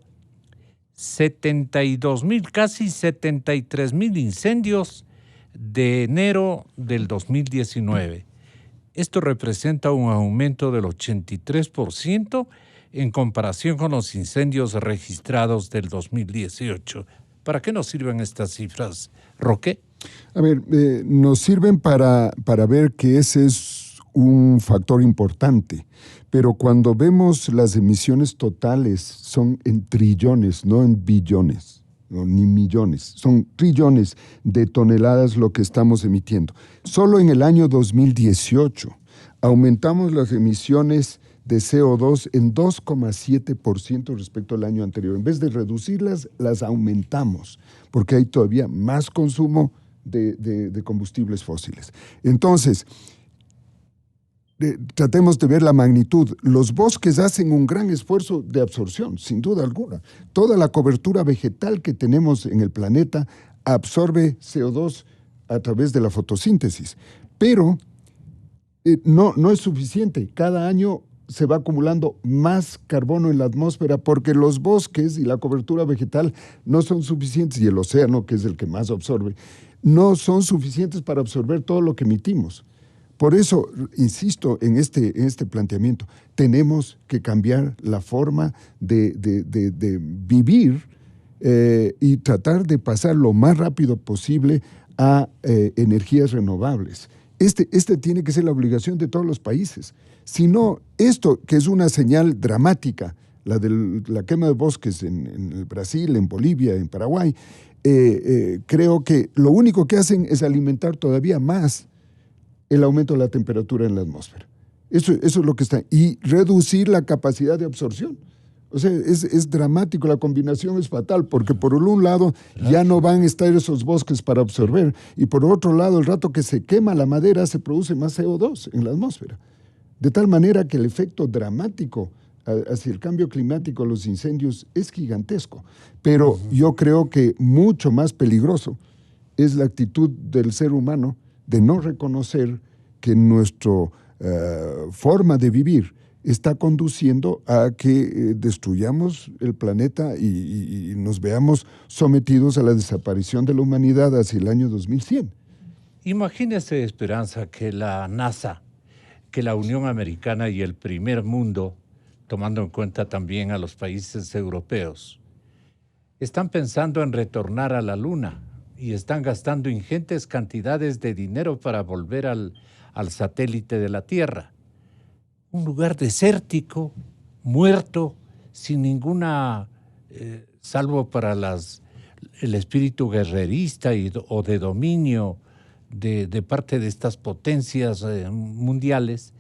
72.000, casi 73.000 incendios de enero del 2019. Esto representa un aumento del 83% en comparación con los incendios registrados del 2018. ¿Para qué nos sirven estas cifras, Roque? A ver, nos sirven para ver que ese es un factor importante, pero cuando vemos las emisiones totales son en trillones, no en billones, no, ni millones, son trillones de toneladas lo que estamos emitiendo. Solo en el año 2018 aumentamos las emisiones de CO2 en 2,7% respecto al año anterior. En vez de reducirlas, las aumentamos, porque hay todavía más consumo de combustibles fósiles. Entonces, tratemos de ver la magnitud. Los bosques hacen un gran esfuerzo de absorción, sin duda alguna. Toda la cobertura vegetal que tenemos en el planeta absorbe CO2 a través de la fotosíntesis, pero no es suficiente. Cada año se va acumulando más carbono en la atmósfera porque los bosques y la cobertura vegetal no son suficientes, y el océano, que es el que más absorbe, no son suficientes para absorber todo lo que emitimos. Por eso, insisto en este planteamiento, tenemos que cambiar la forma de vivir y tratar de pasar lo más rápido posible a energías renovables. Este tiene que ser la obligación de todos los países. Si no, esto, que es una señal dramática, la quema de bosques en el Brasil, en Bolivia, en Paraguay, creo que lo único que hacen es alimentar todavía más el aumento de la temperatura en la atmósfera. Eso es lo que está. Y reducir la capacidad de absorción. O sea, es dramático, la combinación es fatal, porque por un lado ya no van a estar esos bosques para absorber, y por otro lado, el rato que se quema la madera, se produce más CO2 en la atmósfera. De tal manera que el efecto dramático hacia el cambio climático, los incendios, es gigantesco. Pero yo creo que mucho más peligroso es la actitud del ser humano de no reconocer que nuestra forma de vivir está conduciendo a que destruyamos el planeta y nos veamos sometidos a la desaparición de la humanidad hacia el año 2100. Imagínese, Esperanza, que la NASA, que la Unión Americana y el primer mundo, tomando en cuenta también a los países europeos, están pensando en retornar a la Luna y están gastando ingentes cantidades de dinero para volver al satélite de la Tierra. Un lugar desértico, muerto, sin ninguna, salvo para el espíritu guerrerista o de dominio de parte de estas potencias mundiales.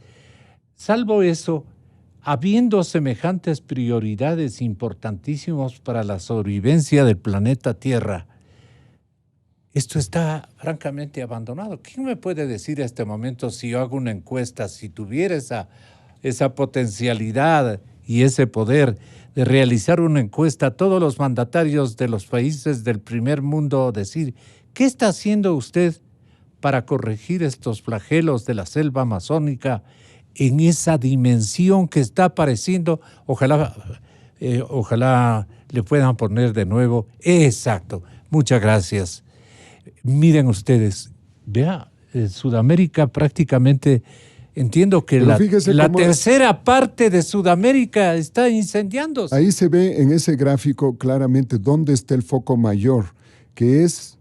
Salvo eso, habiendo semejantes prioridades importantísimas para la sobrevivencia del planeta Tierra, esto está francamente abandonado. ¿Quién me puede decir a este momento, si yo hago una encuesta, si tuviera esa potencialidad y ese poder de realizar una encuesta a todos los mandatarios de los países del primer mundo, decir, ¿qué está haciendo usted para corregir estos flagelos de la selva amazónica en esa dimensión que está apareciendo? Ojalá le puedan poner de nuevo. Exacto. Muchas gracias. Miren ustedes, vea, Sudamérica prácticamente, entiendo que la tercera parte de Sudamérica está incendiándose. Ahí se ve en ese gráfico claramente dónde está el foco mayor, que es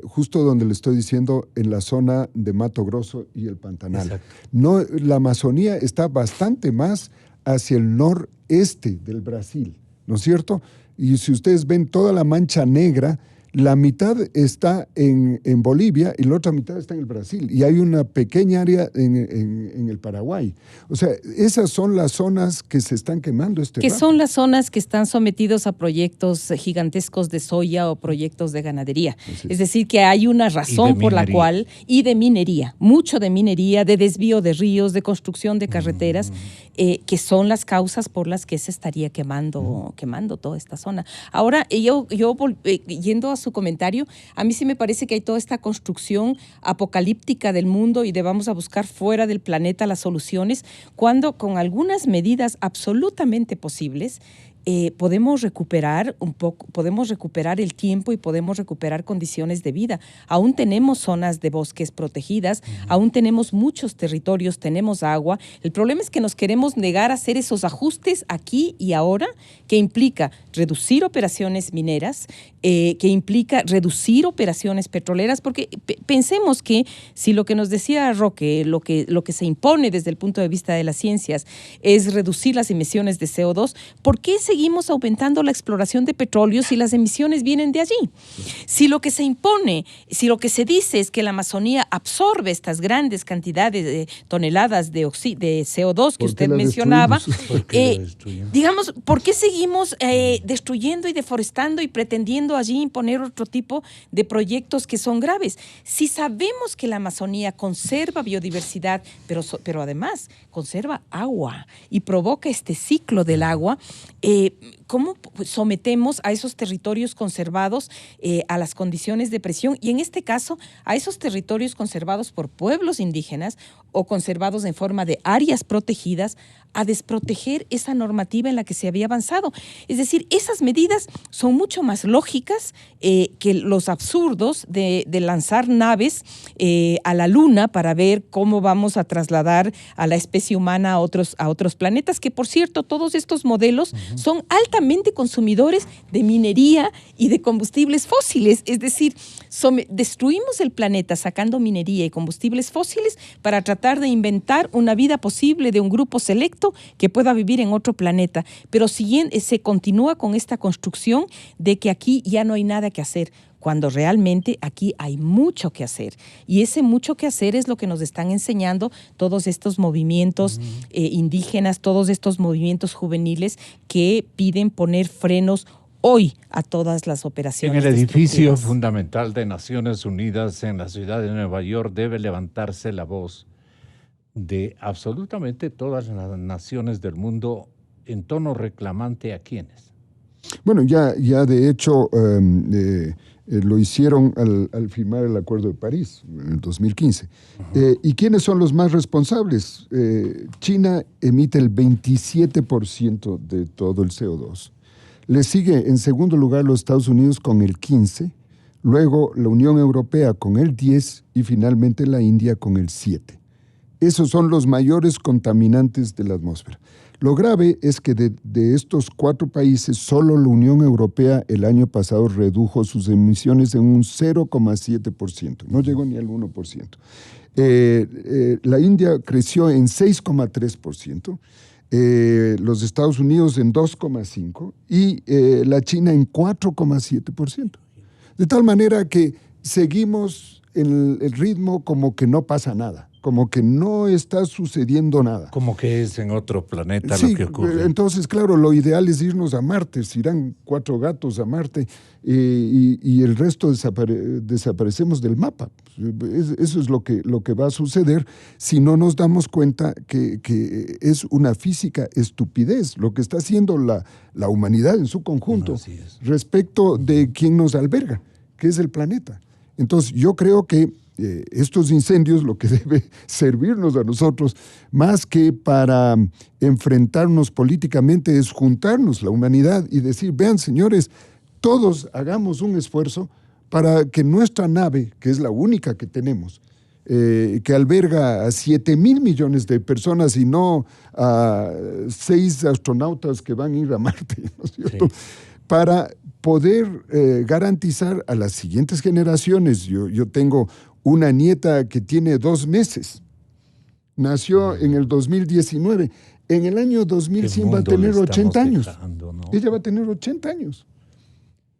justo donde le estoy diciendo, en la zona de Mato Grosso y el Pantanal. No, la Amazonía está bastante más hacia el noreste del Brasil, ¿no es cierto? Y si ustedes ven toda la mancha negra, la mitad está en Bolivia y la otra mitad está en el Brasil. Y hay una pequeña área en el Paraguay. O sea, esas son las zonas que se están quemando Que son las zonas que están sometidos a proyectos gigantescos de soya o proyectos de ganadería. Es decir, que hay una razón por la cual, y de minería, mucho de minería, de desvío de ríos, de construcción de carreteras, que son las causas por las que se estaría quemando toda esta zona. Ahora, yo yendo a su comentario, a mí sí me parece que hay toda esta construcción apocalíptica del mundo y de vamos a buscar fuera del planeta las soluciones, cuando con algunas medidas absolutamente posibles podemos recuperar un poco, podemos recuperar el tiempo y podemos recuperar condiciones de vida. Aún tenemos zonas de bosques protegidas, aún tenemos muchos territorios, tenemos agua. El problema es que nos queremos negar a hacer esos ajustes aquí y ahora, que implica reducir operaciones mineras, que implica reducir operaciones petroleras, porque pensemos que si lo que nos decía Roque, lo que se impone desde el punto de vista de las ciencias es reducir las emisiones de CO2, ¿por qué seguimos aumentando la exploración de petróleo si las emisiones vienen de allí? Si lo que se impone, si lo que se dice es que la Amazonía absorbe estas grandes cantidades de toneladas de CO2 que usted mencionaba, digamos, ¿por qué seguimos destruyendo y deforestando y pretendiendo allí imponer otro tipo de proyectos que son graves? Si sabemos que la Amazonía conserva biodiversidad, pero además conserva agua y provoca este ciclo del agua, ¿cómo sometemos a esos territorios conservados a las condiciones de presión? Y en este caso, a esos territorios conservados por pueblos indígenas o conservados en forma de áreas protegidas, a desproteger esa normativa en la que se había avanzado. Es decir, esas medidas son mucho más lógicas que los absurdos de lanzar naves a la Luna para ver cómo vamos a trasladar a la especie humana a otros planetas, que por cierto, todos estos modelos son altamente consumidores de minería y de combustibles fósiles. Es decir, destruimos el planeta sacando minería y combustibles fósiles para tratar de inventar una vida posible de un grupo selecto que pueda vivir en otro planeta. Pero se continúa con esta construcción de que aquí ya no hay nada que hacer, cuando realmente aquí hay mucho que hacer. Y ese mucho que hacer es lo que nos están enseñando todos estos movimientos indígenas, todos estos movimientos juveniles que piden poner frenos hoy a todas las operaciones. En el edificio fundamental de Naciones Unidas en la ciudad de Nueva York debe levantarse la voz de absolutamente todas las naciones del mundo en tono reclamante a quiénes. Bueno, ya de hecho lo hicieron al firmar el Acuerdo de París en el 2015. ¿Y quiénes son los más responsables? China emite el 27% de todo el CO2. Le sigue en segundo lugar los Estados Unidos con el 15%, luego la Unión Europea con el 10% y finalmente la India con el 7%. Esos son los mayores contaminantes de la atmósfera. Lo grave es que de estos 4 países, solo la Unión Europea el año pasado redujo sus emisiones en un 0,7%, no llegó ni al 1%. La India creció en 6,3%, los Estados Unidos en 2,5% y la China en 4,7%. De tal manera que seguimos en el ritmo como que no pasa nada, como que no está sucediendo nada. Como que es en otro planeta sí, lo que ocurre. Entonces, claro, lo ideal es irnos a Marte, se irán 4 gatos a Marte y el resto desaparecemos del mapa. Eso es lo que va a suceder si no nos damos cuenta que es una física estupidez lo que está haciendo la humanidad en su conjunto respecto de quien nos alberga, que es el planeta. Entonces, yo creo que estos incendios lo que debe servirnos a nosotros, más que para enfrentarnos políticamente, es juntarnos la humanidad y decir, vean señores, todos hagamos un esfuerzo para que nuestra nave, que es la única que tenemos, que alberga a 7,000 millones de personas y no a 6 astronautas que van a ir a Marte, ¿no es cierto? Sí. Para poder garantizar a las siguientes generaciones. Yo tengo una nieta que tiene 2 meses, nació en el 2019, en el año 2100 va a tener 80 años. Dejando, ¿no? Ella va a tener 80 años.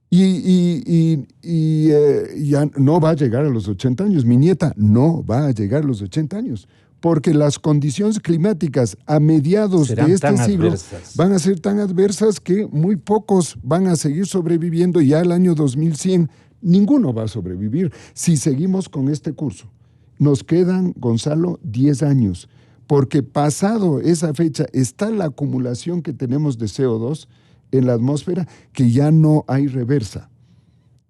Y ya no va a llegar a los 80 años. Mi nieta no va a llegar a los 80 años, porque las condiciones climáticas a mediados de este siglo van a ser tan adversas que muy pocos van a seguir sobreviviendo. Ya el año 2100 ninguno va a sobrevivir si seguimos con este curso. Nos quedan, Gonzalo, 10 años, porque pasado esa fecha está la acumulación que tenemos de CO2 en la atmósfera que ya no hay reversa.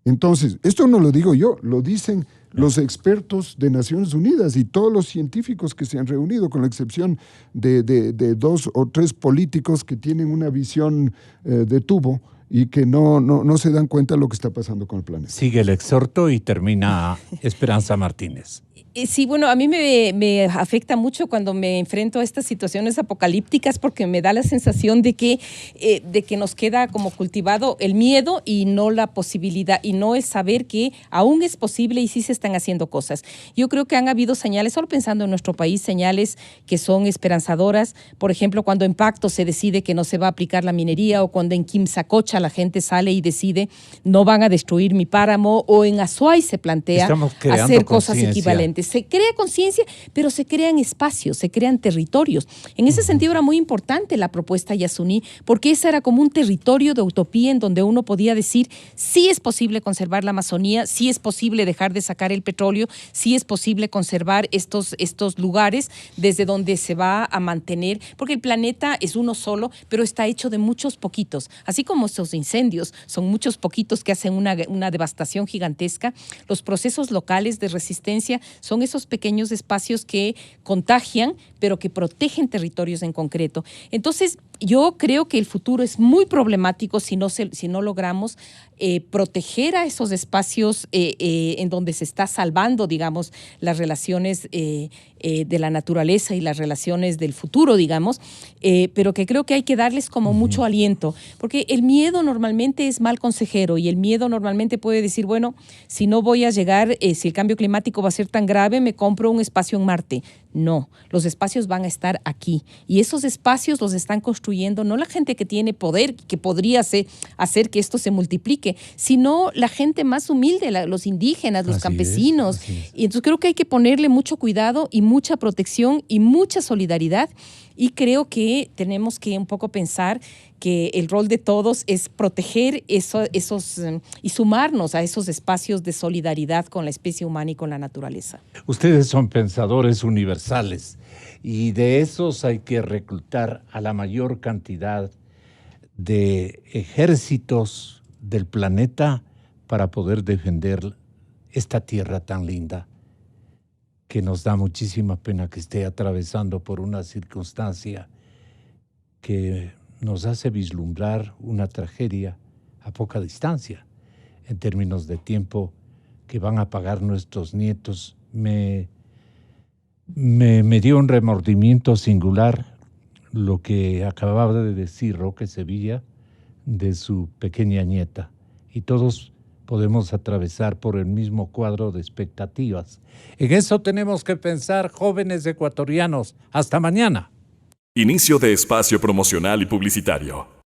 Entonces, esto no lo digo yo, lo dicen los expertos de Naciones Unidas y todos los científicos que se han reunido, con la excepción de 2 o 3 políticos que tienen una visión de tubo y que no se dan cuenta de lo que está pasando con el planeta. Sigue el exhorto y termina Esperanza Martínez. Sí, bueno, a mí me afecta mucho cuando me enfrento a estas situaciones apocalípticas porque me da la sensación de que nos queda como cultivado el miedo y no la posibilidad y no el saber que aún es posible y sí se están haciendo cosas. Yo creo que han habido señales, solo pensando en nuestro país, señales que son esperanzadoras. Por ejemplo, cuando en Pacto se decide que no se va a aplicar la minería o cuando en Quimsacocha la gente sale y decide no van a destruir mi páramo o en Azuay se plantea hacer cosas equivalentes. Se crea conciencia, pero se crean espacios, se crean territorios. En ese sentido era muy importante la propuesta Yasuní, porque esa era como un territorio de utopía en donde uno podía decir, sí es posible conservar la Amazonía, sí es posible dejar de sacar el petróleo, sí es posible conservar estos lugares desde donde se va a mantener, porque el planeta es uno solo, pero está hecho de muchos poquitos. Así como estos incendios son muchos poquitos que hacen una devastación gigantesca, los procesos locales de resistencia son esos pequeños espacios que contagian, pero que protegen territorios en concreto. Entonces, yo creo que el futuro es muy problemático si no logramos proteger a esos espacios en donde se está salvando, digamos, las relaciones de la naturaleza y las relaciones del futuro, digamos, pero que creo que hay que darles como mucho aliento, porque el miedo normalmente es mal consejero y el miedo normalmente puede decir, bueno, si no voy a llegar, si el cambio climático va a ser tan grave, me compro un espacio en Marte. No, los espacios van a estar aquí y esos espacios los están construyendo no la gente que tiene poder, que podría hacer que esto se multiplique, sino la gente más humilde, los indígenas, los campesinos. Así es. Y entonces creo que hay que ponerle mucho cuidado y mucha protección y mucha solidaridad. Y creo que tenemos que un poco pensar que el rol de todos es proteger esos y sumarnos a esos espacios de solidaridad con la especie humana y con la naturaleza. Ustedes son pensadores universales y de esos hay que reclutar a la mayor cantidad de ejércitos del planeta para poder defender esta tierra tan linda, que nos da muchísima pena que esté atravesando por una circunstancia que nos hace vislumbrar una tragedia a poca distancia, en términos de tiempo que van a pagar nuestros nietos. Me dio un remordimiento singular lo que acababa de decir Roque Sevilla de su pequeña nieta, y todos podemos atravesar por el mismo cuadro de expectativas. En eso tenemos que pensar, jóvenes ecuatorianos. Hasta mañana. Inicio de espacio promocional y publicitario.